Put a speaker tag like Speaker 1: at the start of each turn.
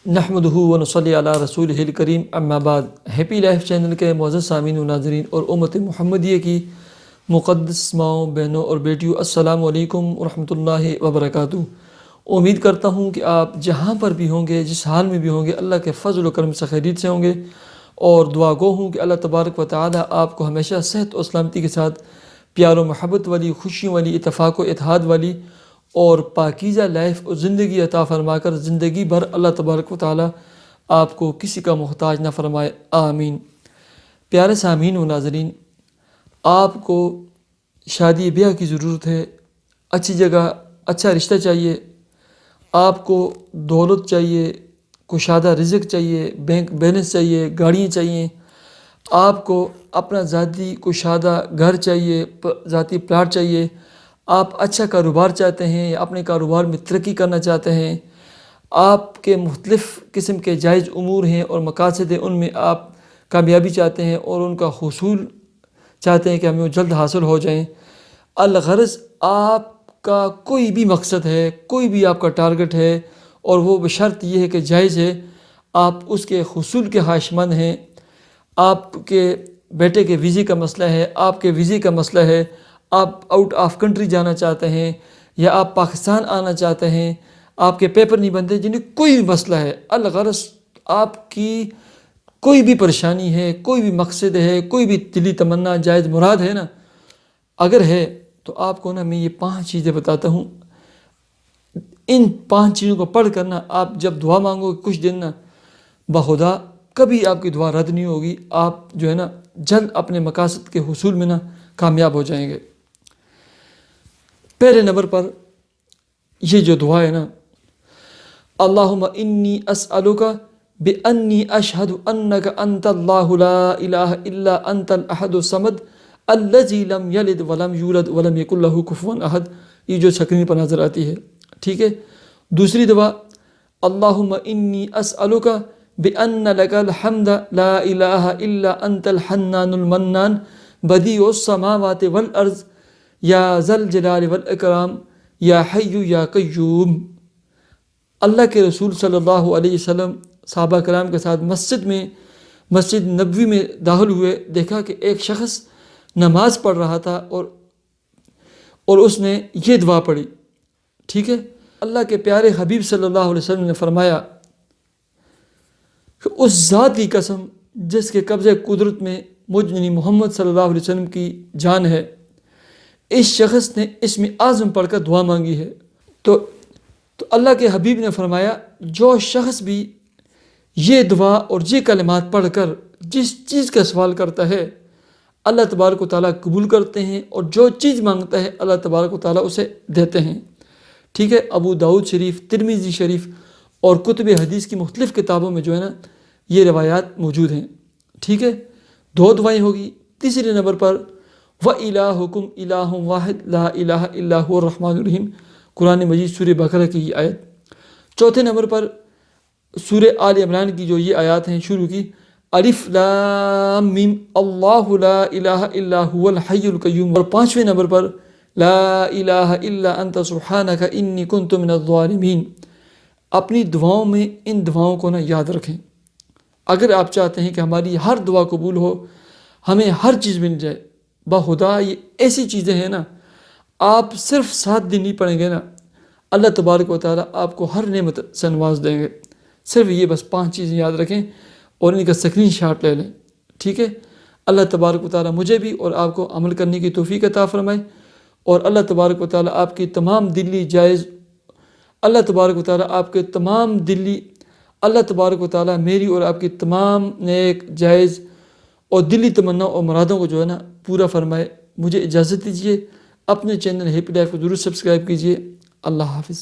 Speaker 1: نحمدہ و نصلی علی رسولہ الکریم اما بعد۔ ہیپی لائف چینل کے معزز سامعین و ناظرین اور امت محمدیہ کی مقدس ماؤں، بہنوں اور بیٹیوں، السلام علیکم ورحمۃ اللہ وبرکاتہ۔ امید کرتا ہوں کہ آپ جہاں پر بھی ہوں گے، جس حال میں بھی ہوں گے، اللہ کے فضل و کرم سے خیریت سے ہوں گے، اور دعا گو ہوں کہ اللہ تبارک و تعالی آپ کو ہمیشہ صحت و سلامتی کے ساتھ پیار و محبت والی، خوشیوں والی، اتفاق و اتحاد والی اور پاکیزہ لائف اور زندگی عطا فرما کر زندگی بھر اللہ تبارک و تعالی آپ کو کسی کا محتاج نہ فرمائے، آمین۔ پیارے سامعین و ناظرین، آپ کو شادی بیاہ کی ضرورت ہے، اچھی جگہ اچھا رشتہ چاہیے، آپ کو دولت چاہیے، کشادہ رزق چاہیے، بینک بیلنس چاہیے، گاڑیاں چاہیے، آپ کو اپنا ذاتی کشادہ گھر چاہیے، ذاتی پلاٹ چاہیے، آپ اچھا کاروبار چاہتے ہیں یا اپنے کاروبار میں ترقی کرنا چاہتے ہیں، آپ کے مختلف قسم کے جائز امور ہیں اور مقاصد ہیں، ان میں آپ کامیابی چاہتے ہیں اور ان کا حصول چاہتے ہیں کہ ہمیں وہ جلد حاصل ہو جائیں۔ الغرض آپ کا کوئی بھی مقصد ہے، کوئی بھی آپ کا ٹارگٹ ہے، اور وہ بشرط یہ ہے کہ جائز ہے، آپ اس کے حصول کے خواہشمند ہیں، آپ کے بیٹے کے ویزے کا مسئلہ ہے، آپ کے ویزے کا مسئلہ ہے، آپ آؤٹ آف کنٹری جانا چاہتے ہیں یا آپ پاکستان آنا چاہتے ہیں، آپ کے پیپر نہیں بنتے، جنہیں کوئی بھی مسئلہ ہے، الغرض آپ کی کوئی بھی پریشانی ہے، کوئی بھی مقصد ہے، کوئی بھی دلی تمنا جائز مراد ہے نا، اگر ہے تو آپ کو نا میں یہ 5 چیزیں بتاتا ہوں۔ ان 5 چیزوں کو پڑھ کر نا آپ جب دعا مانگو گے کچھ دن نا، بخدا کبھی آپ کی دعا رد نہیں ہوگی، آپ جو ہے نا جلد اپنے مقاصد کے حصول میں نا کامیاب ہو جائیں گے۔ پہلے نمبر پر یہ جو دعا ہے نا، اللہم انی اسألک بانی اشہد انک انت اللہ لا الہ الا انت الاحد الصمد الذی لم یلد ولم یولد ولم یکن لہ کفوا احد، یہ جو سکرین پر نظر آتی ہے، ٹھیک ہے۔ دوسری دعا، اللہم انی اسألک بان لک الحمد لا الہ الا انت الحنان المنان بدیع السماوات والارض یا ذا الجلال والاکرام یا حی یا قیوم۔ اللہ کے رسول صلی اللہ علیہ وسلم صحابہ کرام کے ساتھ مسجد نبوی میں داخل ہوئے، دیکھا کہ ایک شخص نماز پڑھ رہا تھا اور اس نے یہ دعا پڑھی، ٹھیک ہے۔ اللہ کے پیارے حبیب صلی اللہ علیہ وسلم نے فرمایا کہ اس ذات کی قسم جس کے قبضے قدرت میں مجھ یعنی محمد صلی اللہ علیہ وسلم کی جان ہے، اس شخص نے اسم اعظم پڑھ کر دعا مانگی ہے، تو اللہ کے حبیب نے فرمایا جو شخص بھی یہ دعا اور یہ کلمات پڑھ کر جس چیز کا سوال کرتا ہے، اللہ تبارک و تعالیٰ قبول کرتے ہیں، اور جو چیز مانگتا ہے اللہ تبارک و تعالیٰ اسے دیتے ہیں، ٹھیک ہے۔ ابو داؤد شریف، ترمذی شریف اور کتب حدیث کی مختلف کتابوں میں جو ہے نا یہ روایات موجود ہیں، ٹھیک ہے۔ 2 دعائیں ہوگی۔ تیسرے نمبر پر وَإِلَٰهُكُمْ إِلَٰهٌ وَاحِدٌ لَا إِلَٰهَ إِلَّا هُوَ الرَّحْمَٰنُ الرَّحِيمُ، قرآن مجید سورہ بقرہ کی یہ آیت۔ چوتھے نمبر پر سورہ آل عمران کی جو یہ آیات ہیں شروع کی، الف لام میم اللہ لا الہ الا هو الحی القیوم، اور 5ویں نمبر پر لا الہ الا انت سبحانک انی کنت من الظالمین۔ اپنی دعاؤں میں ان دعاؤں کو نا یاد رکھیں۔ اگر آپ چاہتے ہیں کہ ہماری ہر دعا قبول ہو، ہمیں ہر چیز مل جائے، بخدا یہ ایسی چیزیں ہیں نا، آپ صرف 7 دن نہیں پڑھیں گے نا، اللہ تبارک و تعالیٰ آپ کو ہر نعمت سے نواز دیں گے۔ صرف یہ بس 5 چیزیں یاد رکھیں اور ان کا سکرین شاٹ لے لیں، ٹھیک ہے۔ اللہ تبارک و تعالیٰ مجھے بھی اور آپ کو عمل کرنے کی توفیق عطا فرمائے، اور اللہ تبارک و تعالیٰ آپ کی تمام دلی جائز، اللہ تبارک و تعالیٰ آپ کے تمام دلی، اللہ تبارک و تعالیٰ میری اور آپ کی تمام نیک جائز اور دلی تمنا اور مرادوں کو جو ہے نا پورا فرمائے۔ مجھے اجازت دیجیے، اپنے چینل ہیپی لائف کو ضرور سبسکرائب کیجیے۔ اللہ حافظ۔